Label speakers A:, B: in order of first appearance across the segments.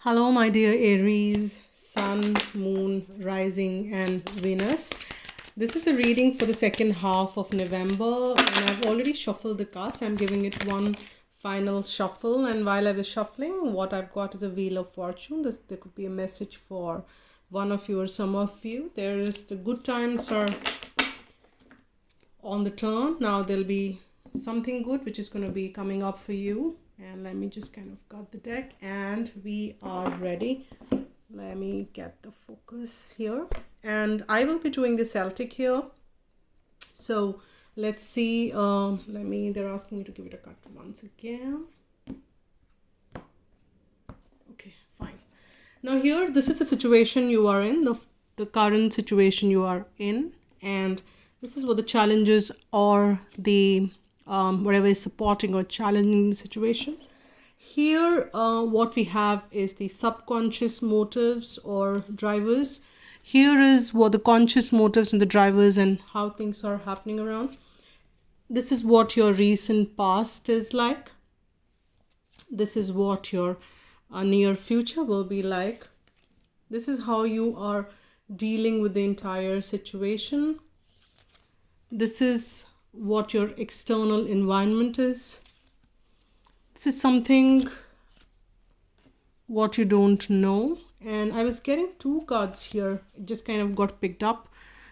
A: Hello, my dear Aries, Sun, Moon, Rising, and Venus. This is the reading for the second half of November, and I've already shuffled the cards. I'm giving it one final shuffle, and while I was shuffling, what I've got is a Wheel of Fortune. There could be a message for one of you or some of you. There is the good times are on the turn. Now there'll be something good which is going to be coming up for you. And let me just kind of cut the deck and we are ready. Let me get the focus here. And I will be doing the Celtic here. So let's see. They're asking me to give it a cut once again. Okay, fine. Now here, this is the situation you are in, the current situation you are in. And this is what the challenges or the whatever is supporting or challenging the situation. Here, what we have is the subconscious motives or drivers. Here is what the conscious motives and the drivers and how things are happening around. This is what your recent past is like. This is what your near future will be like. This is how you are dealing with the entire situation. This is what your external environment is. This is something what you don't know. And I was getting two cards here. It just kind of got picked up.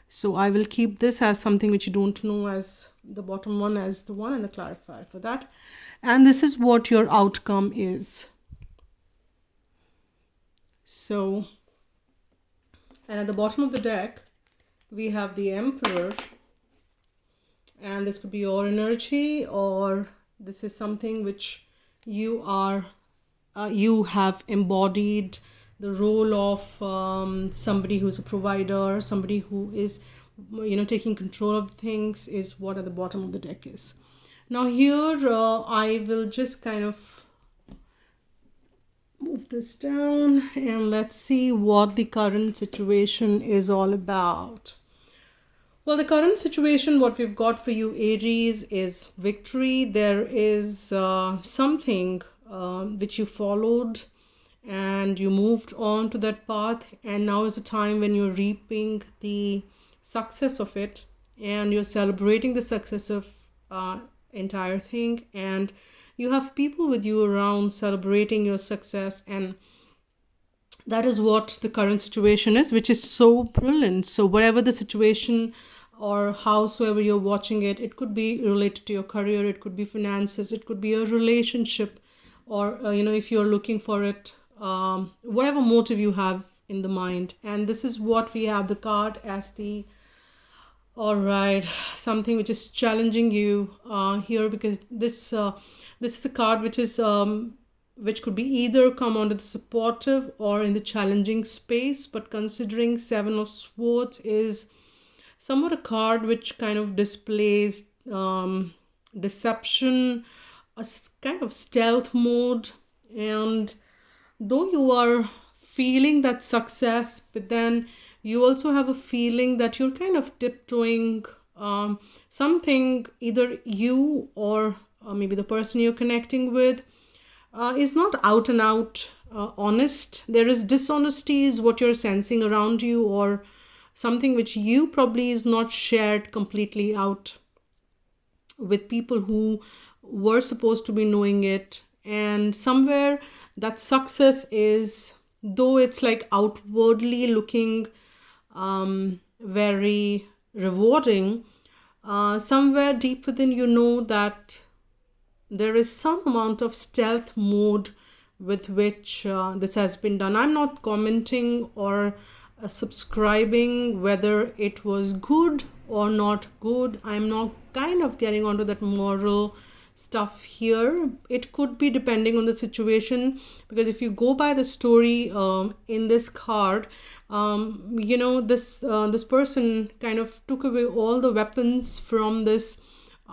A: So I will keep this as something which you don't know as the bottom one as the one and the clarifier for that. And this is what your outcome is. So, and at the bottom of the deck, we have the Emperor. And this could be your energy, or this is something which you are, you have embodied the role of somebody who's a provider, somebody who is, taking control of things is what at the bottom of the deck is. Now here, I will just kind of move this down and let's see what the current situation is all about. Well, the current situation, what we've got for you, Aries, is victory. There is something which you followed and you moved on to that path. And now is the time when you're reaping the success of it and you're celebrating the success of entire thing. And you have people with you around celebrating your success, and that is what the current situation is, which is so brilliant. So whatever the situation or howsoever you're watching it, it could be related to your career, it could be finances, it could be a relationship, or, if you're looking for it, whatever motive you have in the mind. And this is what we have the card as the, all right, something which is challenging you here, because this is a card which is which could be either come under the supportive or in the challenging space. But considering Seven of Swords is somewhat a card which kind of displays deception, a kind of stealth mode. And though you are feeling that success, but then you also have a feeling that you're kind of tiptoeing something, either you or maybe the person you're connecting with is not out and out honest. There is dishonesty is what you're sensing around you, or something which you probably is not shared completely out with people who were supposed to be knowing it. And somewhere that success is, though it's like outwardly looking very rewarding, somewhere deep within you know that there is some amount of stealth mode with which this has been done. I'm not commenting or subscribing whether it was good or not good. I'm not kind of getting onto that moral stuff here. It could be depending on the situation, because if you go by the story in this card, this person kind of took away all the weapons from this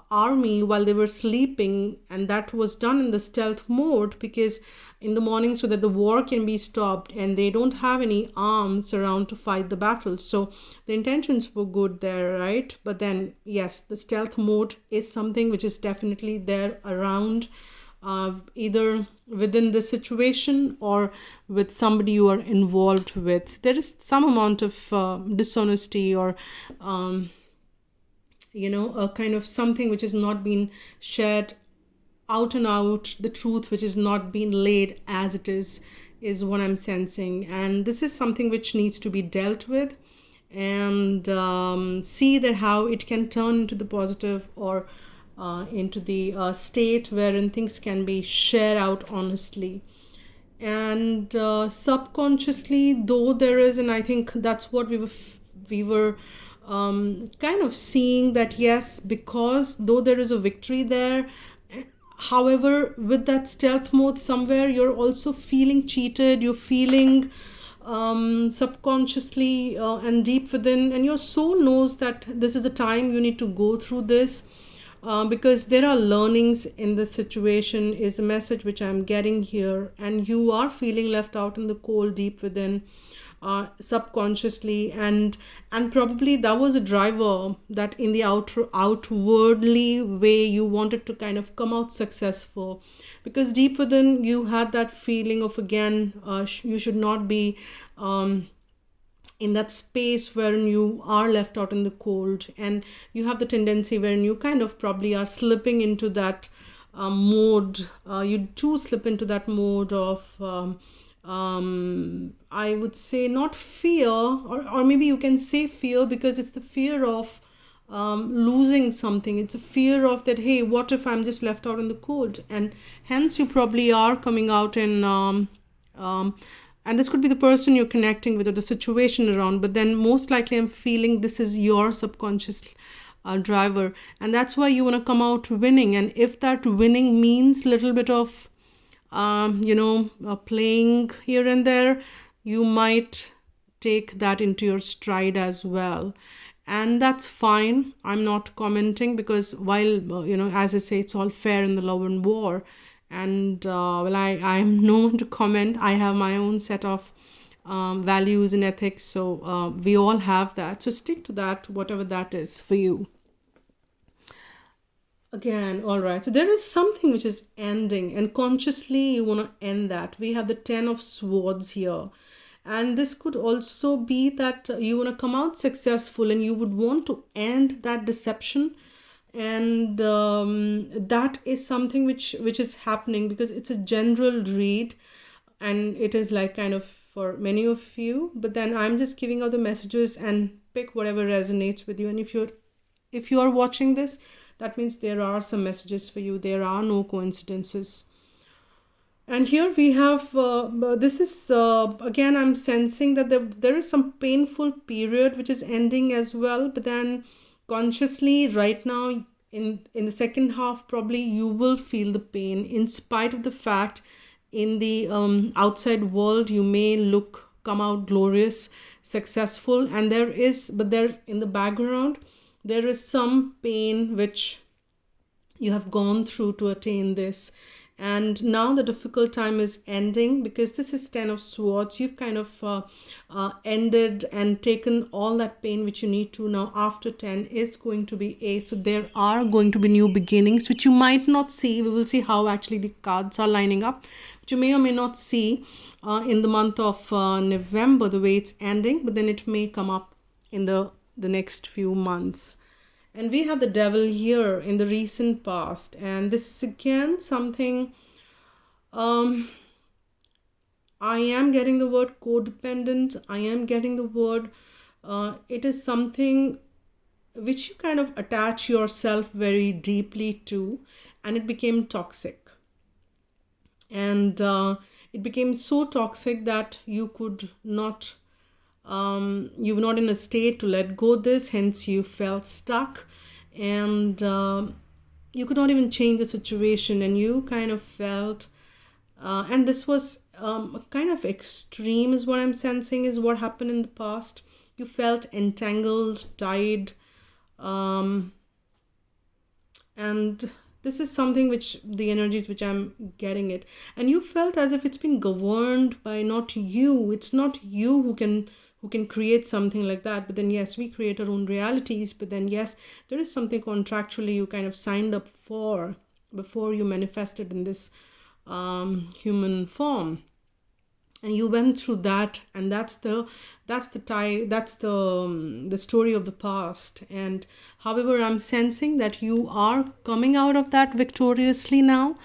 A: army while they were sleeping, and that was done in the stealth mode because in the morning, so that the war can be stopped, and they don't have any arms around to fight the battle. So the intentions were good there, right? But then yes, the stealth mode is something which is definitely there around either within the situation or with somebody you are involved with. There is some amount of dishonesty or a kind of something which has not been shared out and out, the truth which is not being laid as it is what I'm sensing. And this is something which needs to be dealt with, and see that how it can turn into the positive or into the state wherein things can be shared out honestly. And subconsciously, though there is, and I think that's what we were kind of seeing, that yes, because though there is a victory there, however, with that stealth mode, somewhere you're also feeling cheated, you're feeling subconsciously and deep within, and your soul knows that this is the time you need to go through this, because there are learnings in this situation, is a message which I'm getting here, and you are feeling left out in the cold deep within, subconsciously, and probably that was a driver that in the outwardly way you wanted to kind of come out successful, because deep within you had that feeling of, again, you should not be in that space wherein you are left out in the cold, and you have the tendency wherein you kind of probably are slipping into that mode. You do slip into that mode of I would say not fear, or maybe you can say fear, because it's the fear of losing something. It's a fear of that, hey, what if I'm just left out in the cold? And hence you probably are coming out in and this could be the person you're connecting with or the situation around, but then most likely I'm feeling this is your subconscious driver, and that's why you want to come out winning. And if that winning means little bit of playing here and there, you might take that into your stride as well, and that's fine. I'm not commenting, because while as I say, it's all fair in the love and war, and I'm no one to comment. I have my own set of values and ethics, so we all have that, so stick to that, whatever that is for you. Again, all right, so there is something which is ending, and consciously you want to end that. We have the 10 of Swords here, and this could also be that you want to come out successful and you would want to end that deception, and that is something which is happening, because it's a general read and it is like kind of for many of you, but then I'm just giving out the messages, and pick whatever resonates with you. And if you are watching this, that means there are some messages for you. There are no coincidences. And here we have, this is, again, I'm sensing that there is some painful period which is ending as well. But then consciously right now in the second half, probably you will feel the pain, in spite of the fact in the outside world you may come out glorious, successful. And there's in the background, there is some pain which you have gone through to attain this. And now the difficult time is ending, because this is 10 of Swords. You've kind of ended and taken all that pain which you need to. Now after 10 is going to be Ace. So there are going to be new beginnings, which you might not see. We will see how actually the cards are lining up, which you may or may not see in the month of November, the way it's ending. But then it may come up in the next few months. And we have the Devil here in the recent past. And this is again something, I am getting the word codependent. I am getting the word, it is something which you kind of attach yourself very deeply to. And it became toxic. And it became so toxic that you could not, you were not in a state to let go this, hence you felt stuck, and you could not even change the situation, and you kind of felt and this was kind of extreme is what I'm sensing is what happened in the past. You felt entangled, tied, and this is something which the energies which I'm getting it, and you felt as if it's been governed by not you. It's not you who can create something like that. But then yes, we create our own realities, but then yes, there is something contractually you kind of signed up for, before you manifested in this human form. And you went through that, and that's the story of the past. And however, I'm sensing that you are coming out of that victoriously now,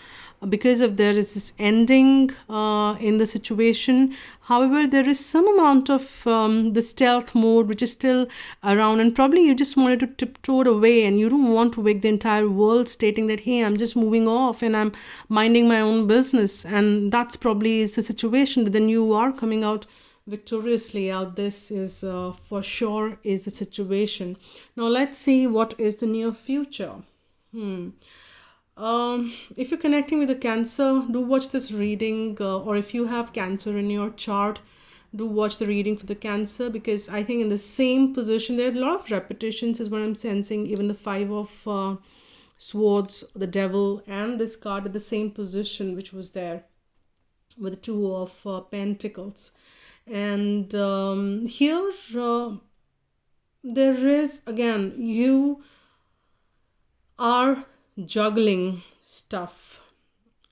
A: because of there is this ending in the situation. However, there is some amount of the stealth mode which is still around, and probably you just wanted to tiptoe away, and you don't want to wake the entire world stating that, hey, I'm just moving off and I'm minding my own business. And that's probably is the situation. But then you are coming out victoriously out. This is for sure is the situation. Now let's see what is the near future. If you're connecting with the Cancer, do watch this reading, or if you have Cancer in your chart, do watch the reading for the Cancer, because I think in the same position there are a lot of repetitions is what I'm sensing. Even the Five of Swords, the Devil, and this card at the same position which was there with the Two of Pentacles. And here there is, again, you are juggling stuff,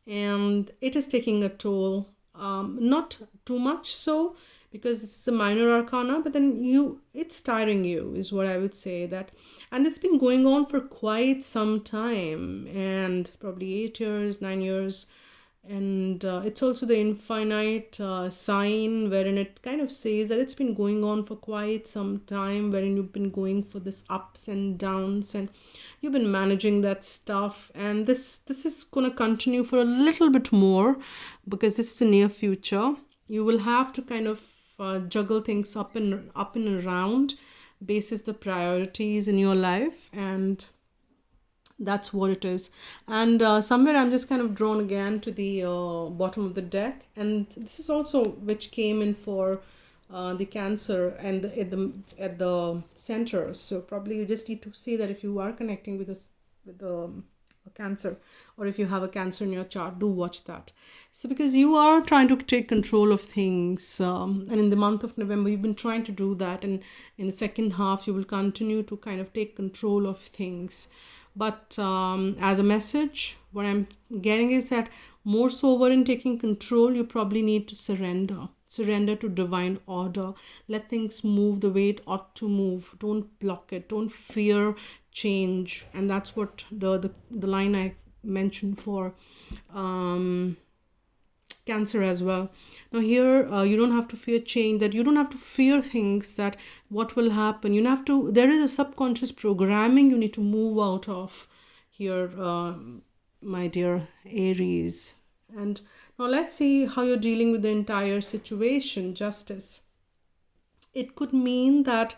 A: and it is taking a toll. Not too much so, because it's a minor arcana, but then it's tiring you is what I would say. That, and it's been going on for quite some time, and probably 8 years, 9 years. And it's also the infinite sign, wherein it kind of says that it's been going on for quite some time, wherein you've been going for this ups and downs, and you've been managing that stuff. And this is going to continue for a little bit more, because this is the near future. You will have to kind of juggle things up and around, basis the priorities in your life, and that's what it is. And somewhere I'm just kind of drawn again to the bottom of the deck, and this is also which came in for the Cancer, and at the center. So probably you just need to see that if you are connecting with the Cancer, or if you have a Cancer in your chart, do watch that. So because you are trying to take control of things, and in the month of November you've been trying to do that, and in the second half you will continue to kind of take control of things. But as a message, what I'm getting is that more so over in taking control, you probably need to surrender to divine order. Let things move the way it ought to move. Don't block it. Don't fear change. And that's what the line I mentioned for Cancer as well. Now here you don't have to fear change, that you don't have to fear things, that what will happen. You have to, there is a subconscious programming you need to move out of here, my dear Aries. And now let's see how you're dealing with the entire situation. Justice. It could mean that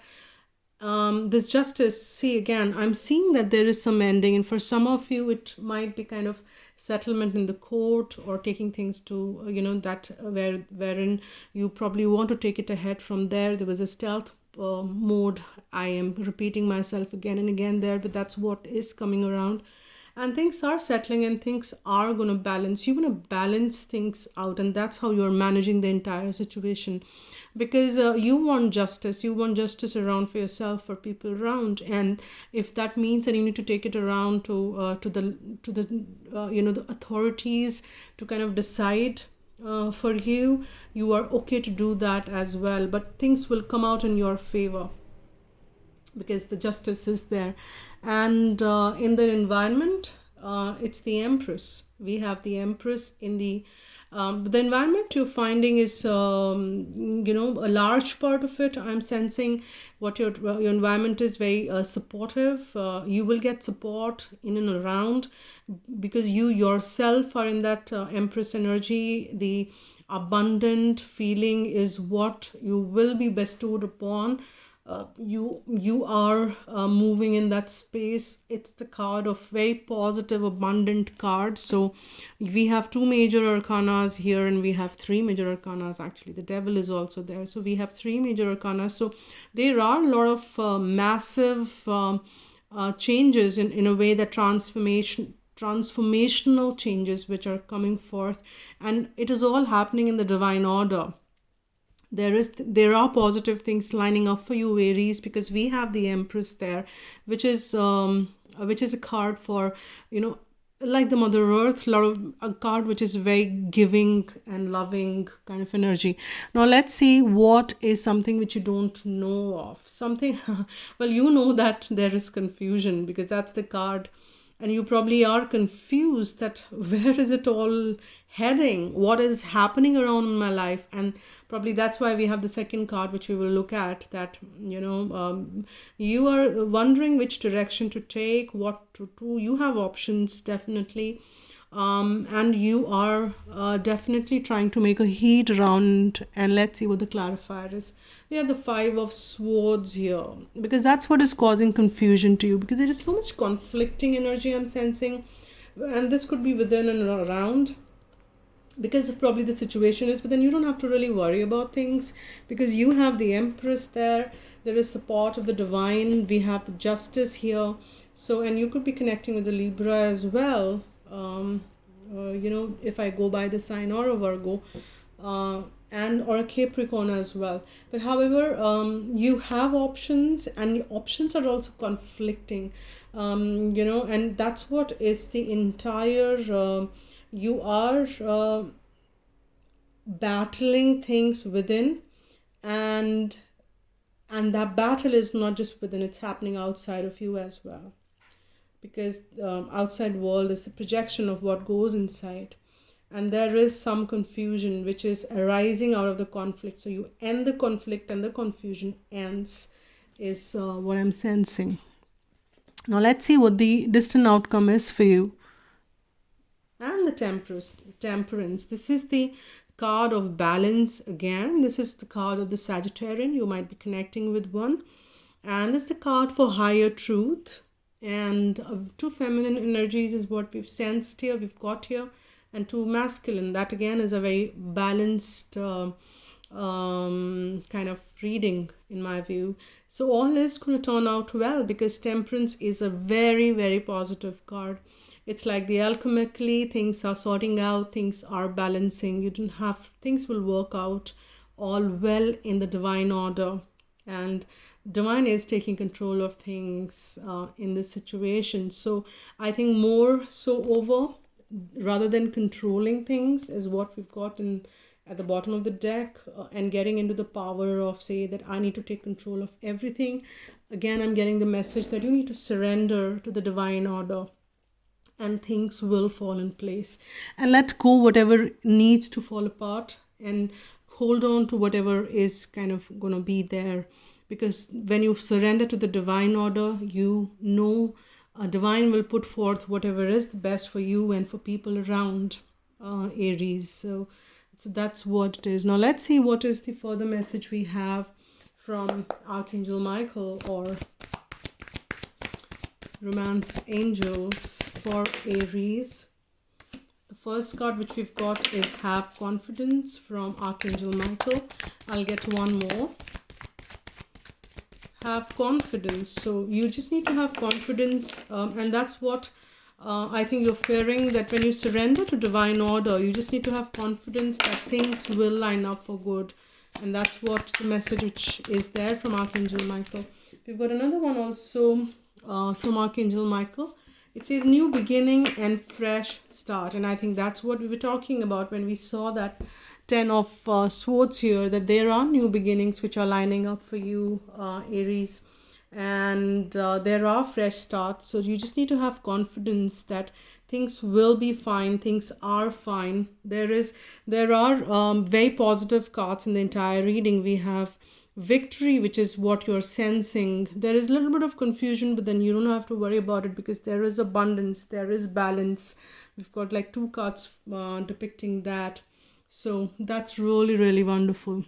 A: this justice, see, again, I'm seeing that there is some ending, and for some of you it might be kind of settlement in the court, or taking things to that wherein you probably want to take it ahead from there. There was a stealth mode. I am repeating myself again and again there, but that's what is coming around. And things are settling, and things are going to balance. You're going to balance things out, and that's how you're managing the entire situation, because you want justice. You want justice around for yourself, for people around, and if that means that you need to take it around to the authorities to kind of decide for you, you are okay to do that as well. But things will come out in your favor, because the justice is there. And in the environment, it's the Empress. We have the Empress in the environment. You're finding is a large part of it. I'm sensing what your environment is very supportive. You will get support in and around, because you yourself are in that Empress energy. The abundant feeling is what you will be bestowed upon. You are moving in that space. It's the card of very positive, abundant card. So we have 2 major arcanas here, and we have 3 major arcanas actually. The Devil is also there. So we have 3 major arcanas. So there are a lot of massive changes in a way, that transformational changes which are coming forth, and it is all happening in the divine order. There are positive things lining up for you, Aries, because we have the Empress there, which is a card for like the Mother Earth, lot of a card which is very giving and loving kind of energy. Now let's see what is something which you don't know of. Something, well, you know that there is confusion because that's the card, and you probably are confused that where is it all heading, what is happening around in my life. And probably that's why we have the second card which we will look at, that you are wondering which direction to take, what to do. You have options definitely, and you are definitely trying to make a heat around. And let's see what the clarifier is. We have the Five of Swords here because that's what is causing confusion to you, because there is so much conflicting energy I'm sensing, and this could be within and around because of probably the situation is. But then you don't have to really worry about things because you have the Empress there. There is support of the divine. We have the Justice here. So, and you could be connecting with the Libra as well. If I go by the sign, or a Virgo, and or a Capricorn as well. But however, you have options, and your options are also conflicting. And that's what is the entire. You are battling things within, and that battle is not just within; it's happening outside of you as well, because outside world is the projection of what goes inside, and there is some confusion which is arising out of the conflict. So you end the conflict and the confusion ends, is what I'm sensing. Now let's see what the distant outcome is for you. And the Temperance. This is the card of balance again. This is the card of the Sagittarian. You might be connecting with one. And this is the card for higher truth. And two feminine energies is what we've sensed here, we've got here. And two masculine. That again is a very balanced kind of reading in my view. So all is going to turn out well because Temperance is a very, very positive card. It's like the alchemically things are sorting out, things are balancing. You don't have, things will work out all well in the divine order. And divine is taking control of things in this situation. So I think more so over rather than controlling things is what we've got in at the bottom of the deck, and getting into the power of, say, that I need to take control of everything. Again, I'm getting the message that you need to surrender to the divine order, and things will fall in place, and let go whatever needs to fall apart, and hold on to whatever is kind of going to be there. Because when you surrender to the divine order, divine will put forth whatever is the best for you and for people around, Aries. So that's what it is. Now let's see what is the further message we have from Archangel Michael or Romance Angels for Aries. The first card which we've got is Have Confidence from Archangel Michael. I'll get one more. Have confidence. So you just need to have confidence, and that's what I think you're fearing, that when you surrender to divine order, you just need to have confidence that things will line up for good. And that's what the message which is there from Archangel Michael. We've got another one also from Archangel Michael. It says new beginning and fresh start. And I think that's what we were talking about when we saw that 10 of swords here, that there are new beginnings which are lining up for you, Aries. And there are fresh starts. So you just need to have confidence that things will be fine. Things are fine. There are very positive cards in the entire reading. We have victory, which is what you're sensing. There is a little bit of confusion, but then you don't have to worry about it because there is abundance, there is balance. We've got like two cards depicting that. So that's really, really wonderful.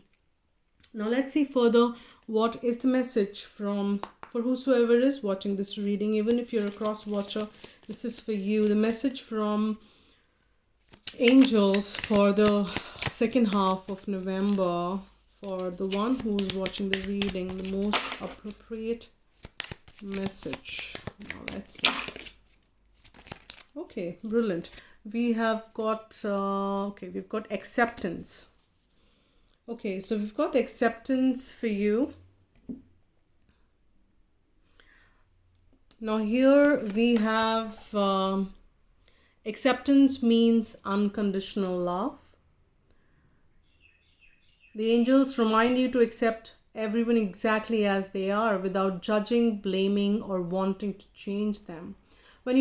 A: Now let's see further what is the message for whosoever is watching this reading. Even if you're a cross watcher, this is for you. The message from angels for the second half of November, for the one who's watching the reading, the most appropriate message. Now let's see. Okay, brilliant. We have got we've got acceptance. Okay, so we've got acceptance for you. Now here we have Acceptance means unconditional love. The angels remind you to accept everyone exactly as they are without judging, blaming, or wanting to change them. When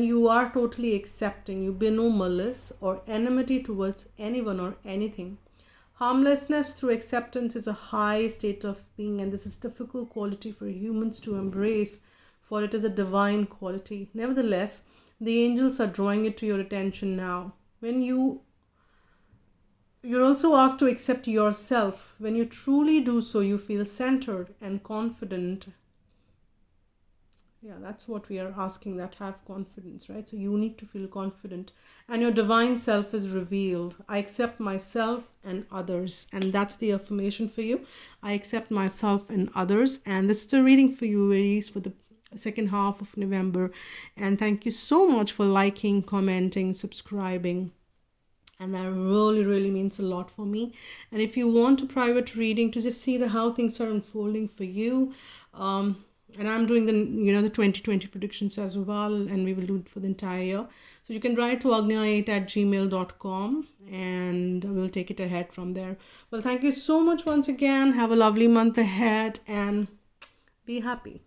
A: you are totally accepting, you bear no malice or enmity towards anyone or anything. Harmlessness through acceptance is a high state of being, and this is difficult quality for humans to embrace, for it is a divine quality. Nevertheless, the angels are drawing it to your attention now. You're also asked to accept yourself. When you truly do so, you feel centered and confident. Yeah, that's what we are asking, that have confidence, right? So you need to feel confident and your divine self is revealed. I accept myself and others, and that's the affirmation for you. I accept myself and others. And this is the reading for you, Aries, for the second half of November. And thank you so much for liking, commenting, subscribing, and that really means a lot for me. And if you want a private reading to just see how things are unfolding for you, and I'm doing the 2020 predictions as well, and we will do it for the entire year. So you can write to agnya8@gmail.com and we'll take it ahead from there. Well, thank you so much once again. Have a lovely month ahead and be happy.